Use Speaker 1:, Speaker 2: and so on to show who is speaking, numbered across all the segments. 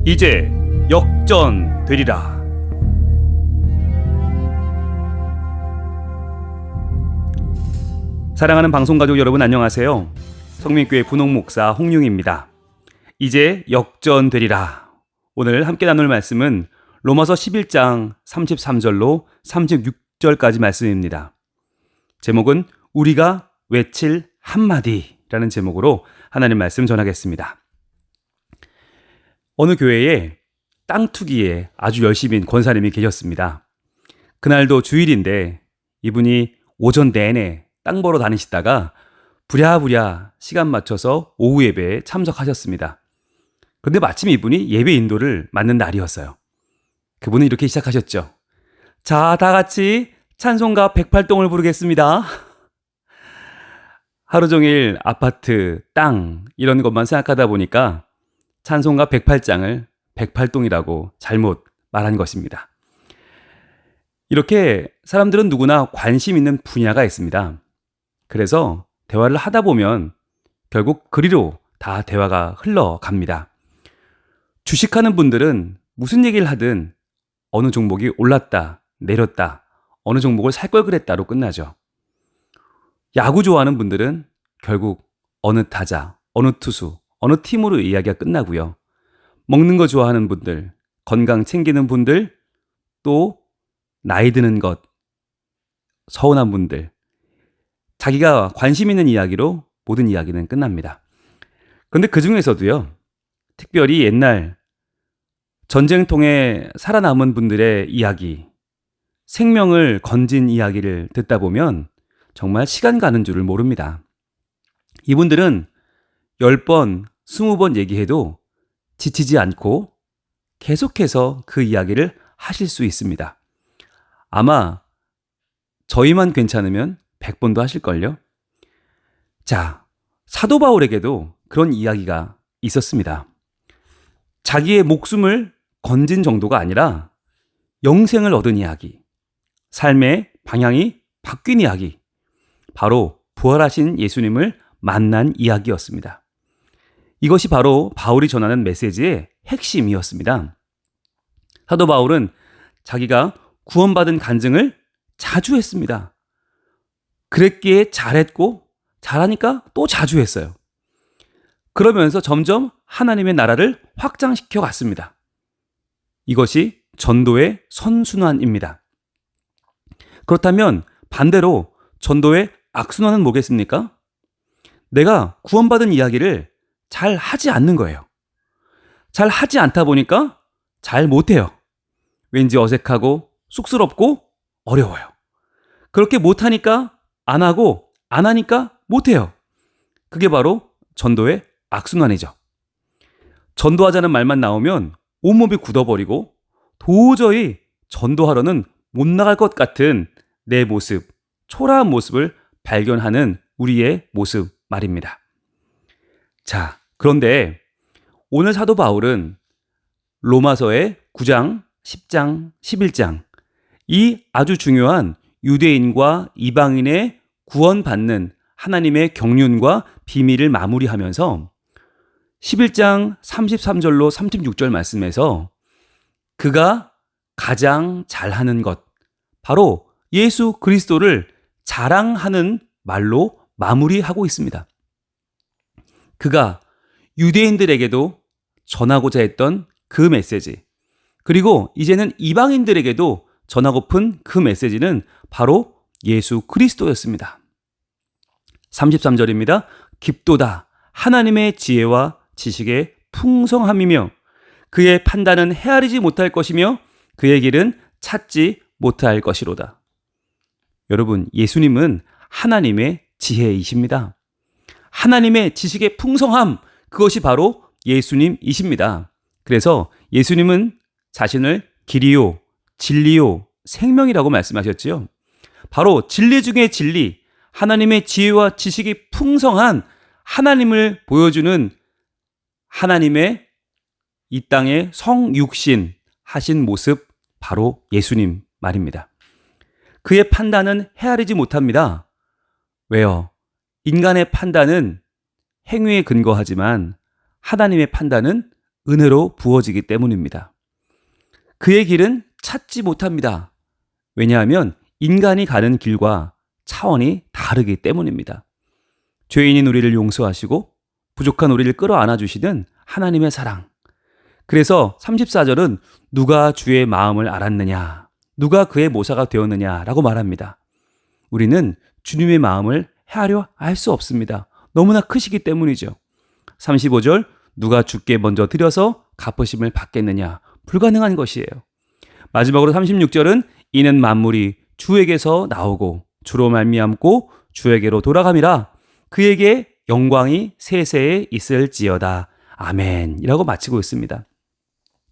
Speaker 1: 이제 역전되리라. 사랑하는 방송가족 여러분, 안녕하세요. 성민교회 분홍목사 홍융입니다. 이제 역전되리라. 오늘 함께 나눌 말씀은 로마서 11장 33절로 36절까지 말씀입니다. 제목은 우리가 외칠 한마디라는 제목으로 하나님 말씀 전하겠습니다. 어느 교회에 땅 투기에 아주 열심인 권사님이 계셨습니다. 그날도 주일인데 이분이 오전 내내 땅 보러 다니시다가 부랴부랴 시간 맞춰서 오후 예배에 참석하셨습니다. 그런데 마침 이분이 예배 인도를 맡는 날이었어요. 그분은 이렇게 시작하셨죠. 자, 다 같이 찬송가 108동을 부르겠습니다. 하루 종일 아파트, 땅 이런 것만 생각하다 보니까 찬송가 108장을 108동이라고 잘못 말한 것입니다. 이렇게 사람들은 누구나 관심 있는 분야가 있습니다. 그래서 대화를 하다 보면 결국 그리로 다 대화가 흘러갑니다. 주식하는 분들은 무슨 얘기를 하든 어느 종목이 올랐다, 내렸다, 어느 종목을 살 걸 그랬다로 끝나죠. 야구 좋아하는 분들은 결국 어느 타자, 어느 투수, 어느 팀으로 이야기가 끝나고요. 먹는 거 좋아하는 분들, 건강 챙기는 분들, 또 나이 드는 것, 서운한 분들, 자기가 관심 있는 이야기로 모든 이야기는 끝납니다. 그런데 그 중에서도요, 특별히 옛날 전쟁통에 살아남은 분들의 이야기, 생명을 건진 이야기를 듣다 보면 정말 시간 가는 줄을 모릅니다. 이분들은 10번, 20번 얘기해도 지치지 않고 계속해서 그 이야기를 하실 수 있습니다. 아마 저희만 괜찮으면 100번도 하실걸요? 자, 사도 바울에게도 그런 이야기가 있었습니다. 자기의 목숨을 건진 정도가 아니라 영생을 얻은 이야기, 삶의 방향이 바뀐 이야기, 바로 부활하신 예수님을 만난 이야기였습니다. 이것이 바로 바울이 전하는 메시지의 핵심이었습니다. 사도 바울은 자기가 구원받은 간증을 자주 했습니다. 그랬기에 잘했고 잘하니까 또 자주 했어요. 그러면서 점점 하나님의 나라를 확장시켜 갔습니다. 이것이 전도의 선순환입니다. 그렇다면 반대로 전도의 악순환은 뭐겠습니까? 내가 구원받은 이야기를 잘 하지 않는 거예요. 잘 하지 않다 보니까 잘 못해요. 왠지 어색하고 쑥스럽고 어려워요. 그렇게 못하니까 안 하고 안 하니까 못해요. 그게 바로 전도의 악순환이죠. 전도하자는 말만 나오면 온몸이 굳어버리고 도저히 전도하러는 못 나갈 것 같은 내 모습, 초라한 모습을 발견하는 우리의 모습 말입니다. 자, 그런데 오늘 사도 바울은 로마서의 9장, 10장, 11장 이 아주 중요한 유대인과 이방인의 구원받는 하나님의 경륜과 비밀을 마무리하면서 11장 33절로 36절 말씀에서 그가 가장 잘하는 것, 바로 예수 그리스도를 자랑하는 말로 마무리하고 있습니다. 그가 유대인들에게도 전하고자 했던 그 메시지, 그리고 이제는 이방인들에게도 전하고픈 그 메시지는 바로 예수 그리스도였습니다. 33절입니다. 깊도다 하나님의 지혜와 지식의 풍성함이며 그의 판단은 헤아리지 못할 것이며 그의 길은 찾지 못할 것이로다. 여러분, 예수님은 하나님의 지혜이십니다. 하나님의 지식의 풍성함, 그것이 바로 예수님이십니다. 그래서 예수님은 자신을 길이요, 진리요, 생명이라고 말씀하셨지요. 바로 진리 중에 진리, 하나님의 지혜와 지식이 풍성한 하나님을 보여주는 하나님의 이 땅에 성육신 하신 모습, 바로 예수님 말입니다. 그의 판단은 헤아리지 못합니다. 왜요? 인간의 판단은 행위에 근거하지만 하나님의 판단은 은혜로 부어지기 때문입니다. 그의 길은 찾지 못합니다. 왜냐하면 인간이 가는 길과 차원이 다르기 때문입니다. 죄인인 우리를 용서하시고 부족한 우리를 끌어안아 주시는 하나님의 사랑. 그래서 34절은 누가 주의 마음을 알았느냐, 누가 그의 모사가 되었느냐라고 말합니다. 우리는 주님의 마음을 헤아려 알 수 없습니다. 너무나 크시기 때문이죠. 35절 누가 주께 먼저 드려서 갚으심을 받겠느냐, 불가능한 것이에요. 마지막으로 36절은 이는 만물이 주에게서 나오고 주로 말미암고 주에게로 돌아감이라 그에게 영광이 세세에 있을지어다. 아멘 이라고 마치고 있습니다.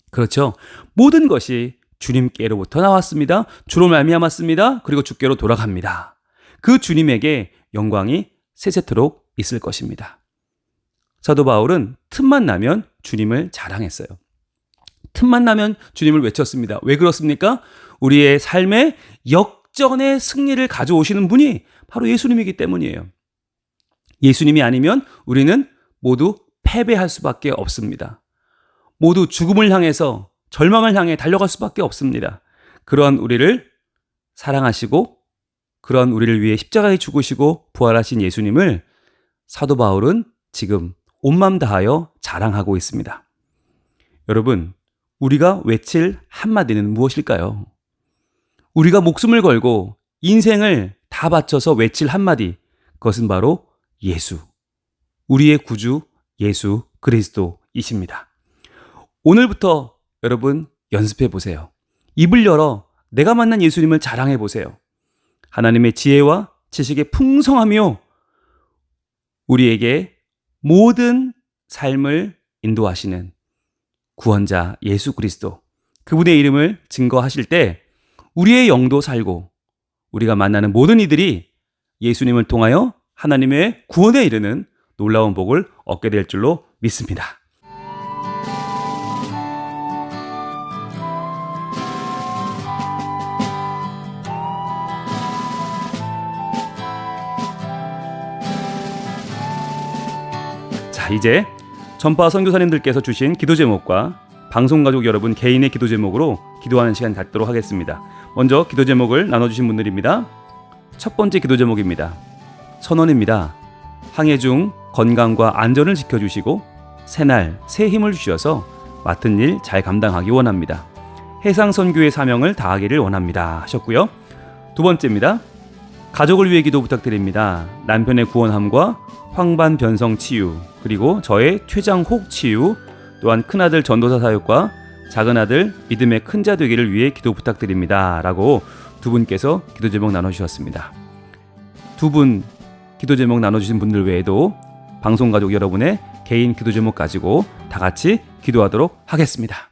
Speaker 1: 그렇죠. 모든 것이 주님께로부터 나왔습니다. 주로 말미암았습니다. 그리고 주께로 돌아갑니다. 그 주님에게 영광이 세세토록 있을 것입니다. 사도 바울은 틈만 나면 주님을 자랑했어요. 틈만 나면 주님을 외쳤습니다. 왜 그렇습니까? 우리의 삶에 역전의 승리를 가져오시는 분이 바로 예수님이기 때문이에요. 예수님이 아니면 우리는 모두 패배할 수밖에 없습니다. 모두 죽음을 향해서 절망을 향해 달려갈 수밖에 없습니다. 그런 우리를 사랑하시고 그런 우리를 위해 십자가에 죽으시고 부활하신 예수님을 사도 바울은 지금 온 마음 다하여 자랑하고 있습니다. 여러분, 우리가 외칠 한마디는 무엇일까요? 우리가 목숨을 걸고 인생을 다 바쳐서 외칠 한마디, 그것은 바로 예수, 우리의 구주 예수 그리스도이십니다. 오늘부터 여러분 연습해 보세요. 입을 열어 내가 만난 예수님을 자랑해 보세요. 하나님의 지혜와 지식의 풍성하며 우리에게 모든 삶을 인도하시는 구원자 예수 그리스도, 그분의 이름을 증거하실 때 우리의 영도 살고 우리가 만나는 모든 이들이 예수님을 통하여 하나님의 구원에 이르는 놀라운 복을 얻게 될 줄로 믿습니다. 자, 이제 전파 선교사님들께서 주신 기도 제목과 방송가족 여러분 개인의 기도 제목으로 기도하는 시간 갖도록 하겠습니다. 먼저 기도 제목을 나눠주신 분들입니다. 첫 번째 기도 제목입니다. 선언입니다. 항해 중 건강과 안전을 지켜주시고 새날 새 힘을 주셔서 맡은 일 잘 감당하기 원합니다. 해상 선교의 사명을 다하기를 원합니다 하셨고요. 두 번째입니다. 가족을 위해 기도 부탁드립니다. 남편의 구원함과 황반 변성 치유, 그리고 저의 췌장혹 치유, 또한 큰아들 전도사 사역과 작은아들 믿음의 큰 자 되기를 위해 기도 부탁드립니다 라고 두 분께서 기도 제목 나눠주셨습니다. 두 분 기도 제목 나눠주신 분들 외에도 방송가족 여러분의 개인 기도 제목 가지고 다 같이 기도하도록 하겠습니다.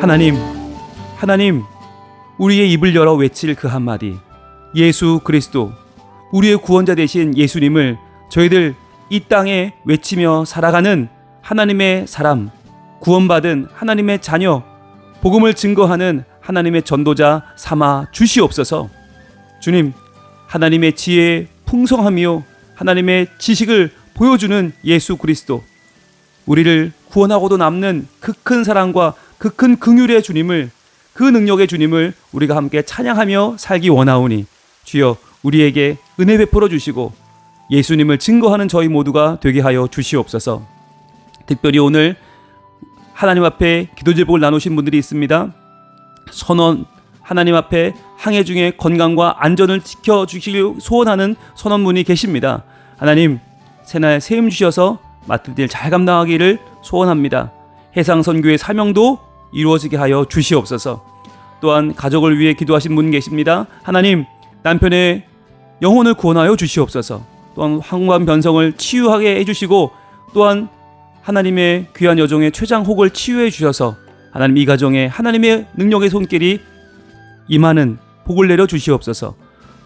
Speaker 1: 하나님, 우리의 입을 열어 외칠 그 한마디, 예수 그리스도, 우리의 구원자 되신 예수님을 저희들 이 땅에 외치며 살아가는 하나님의 사람, 구원받은 하나님의 자녀, 복음을 증거하는 하나님의 전도자 삼아 주시옵소서. 주님, 하나님의 지혜에 풍성하며 하나님의 지식을 보여주는 예수 그리스도, 우리를 구원하고도 남는 그 큰 사랑과 그 큰 긍휼의 주님을, 그 능력의 주님을 우리가 함께 찬양하며 살기 원하오니 주여 우리에게 은혜 베풀어 주시고 예수님을 증거하는 저희 모두가 되게 하여 주시옵소서. 특별히 오늘 하나님 앞에 기도 제목을 나누신 분들이 있습니다. 선원, 하나님 앞에 항해 중에 건강과 안전을 지켜주시길 소원하는 선원분이 계십니다. 하나님, 새날 세임 주셔서 맡을 일 잘 감당하기를 소원합니다. 해상선교의 사명도 이루어지게 하여 주시옵소서. 또한 가족을 위해 기도하신 분 계십니다. 하나님, 남편의 영혼을 구원하여 주시옵소서. 또한 황관 변성을 치유하게 해주시고, 또한 하나님의 귀한 여종의 췌장혹을 치유해 주셔서 하나님 이 가정에 하나님의 능력의 손길이 임하는 복을 내려 주시옵소서.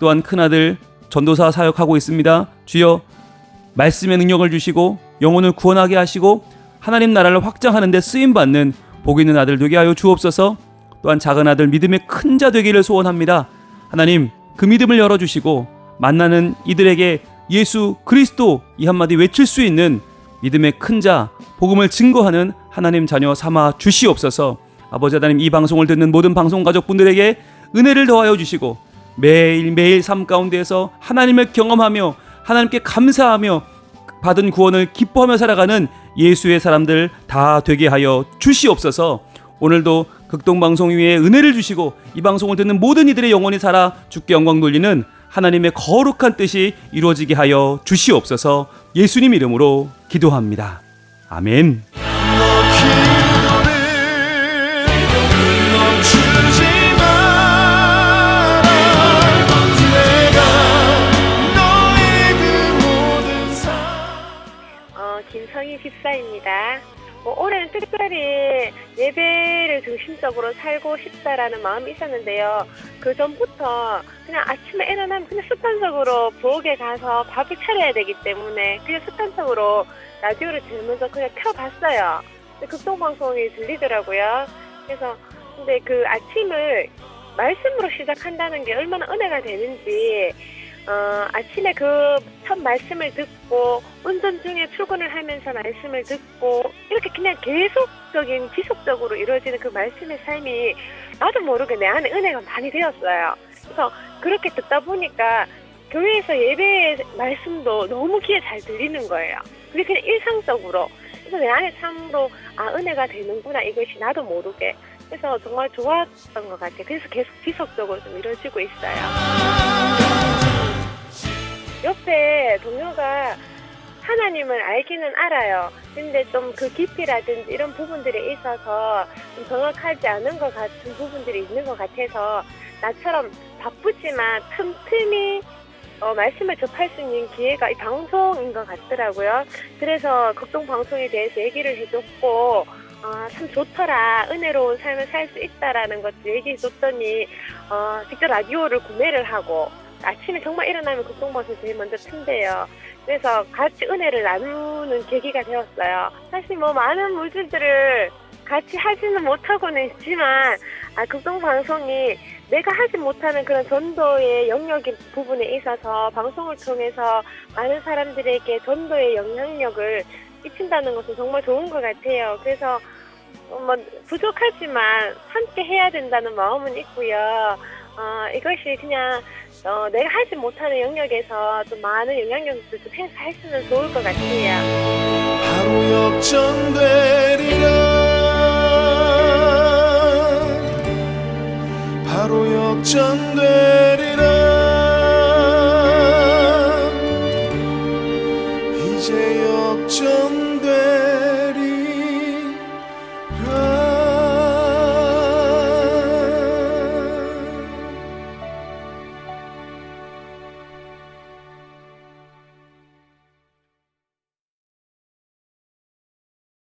Speaker 1: 또한 큰아들 전도사 사역하고 있습니다. 주여 말씀의 능력을 주시고 영혼을 구원하게 하시고 하나님 나라를 확장하는 데 쓰임받는 복 있는 아들 되게 하여 주옵소서. 또한 작은 아들 믿음의 큰 자 되기를 소원합니다. 하나님, 그 믿음을 열어주시고 만나는 이들에게 예수 그리스도 이 한마디 외칠 수 있는 믿음의 큰 자, 복음을 증거하는 하나님 자녀 삼아 주시옵소서. 아버지 하나님, 이 방송을 듣는 모든 방송 가족분들에게 은혜를 더하여 주시고 매일매일 삶 가운데에서 하나님을 경험하며 하나님께 감사하며 받은 구원을 기뻐하며 살아가는 예수의 사람들 다 되게 하여 주시옵소서. 오늘도 극동방송 위에 은혜를 주시고 이 방송을 듣는 모든 이들의 영혼이 살아 주께 영광 돌리는 하나님의 거룩한 뜻이 이루어지게 하여 주시옵소서. 예수님 이름으로 기도합니다. 아멘.
Speaker 2: 김성희 집사입니다. 올해는 특별히 예배를 중심적으로 살고 싶다라는 마음이 있었는데요. 그 전부터 그냥 아침에 일어나면 그냥 습관적으로 부엌에 가서 밥을 차려야 되기 때문에 그냥 습관적으로 라디오를 제일 먼저 그냥 켜봤어요. 극동방송이 들리더라고요. 그래서 근데 그 아침을 말씀으로 시작한다는 게 얼마나 은혜가 되는지 아침에 그 첫 말씀을 듣고 운전 중에 출근을 하면서 말씀을 듣고 이렇게 그냥 계속적인 지속적으로 이루어지는 그 말씀의 삶이 나도 모르게 내 안에 은혜가 많이 되었어요. 그래서 그렇게 듣다 보니까 교회에서 예배의 말씀도 너무 귀에 잘 들리는 거예요. 그게 그냥 일상적으로. 그래서 내 안에 참으로 은혜가 되는구나, 이것이 나도 모르게. 그래서 정말 좋았던 것 같아요. 그래서 계속 지속적으로 좀 이루어지고 있어요. 옆에 동료가 하나님을 알기는 알아요. 근데 좀 그 깊이라든지 이런 부분들에 있어서 좀 정확하지 않은 것 같은 부분들이 있는 것 같아서 나처럼 바쁘지만 틈틈이 말씀을 접할 수 있는 기회가 이 방송인 것 같더라고요. 그래서 극동방송에 대해서 얘기를 해줬고 참 좋더라, 은혜로운 삶을 살 수 있다라는 것도 얘기해줬더니 직접 라디오를 구매를 하고 아침에 정말 일어나면 극동방송 제일 먼저 튼대요. 그래서 같이 은혜를 나누는 계기가 되었어요. 사실 많은 물질들을 같이 하지는 못하고는 있지만 극동방송이 내가 하지 못하는 그런 전도의 영역의 부분에 있어서 방송을 통해서 많은 사람들에게 전도의 영향력을 끼친다는 것은 정말 좋은 것 같아요. 그래서 부족하지만 함께 해야 된다는 마음은 있고요. 이것이 그냥 내가 하지 못하는 영역에서 좀 많은 영향력을 좀 행사했으면 좋을 것 같아요.
Speaker 3: 바로 역전되리라, 바로 역전되리라.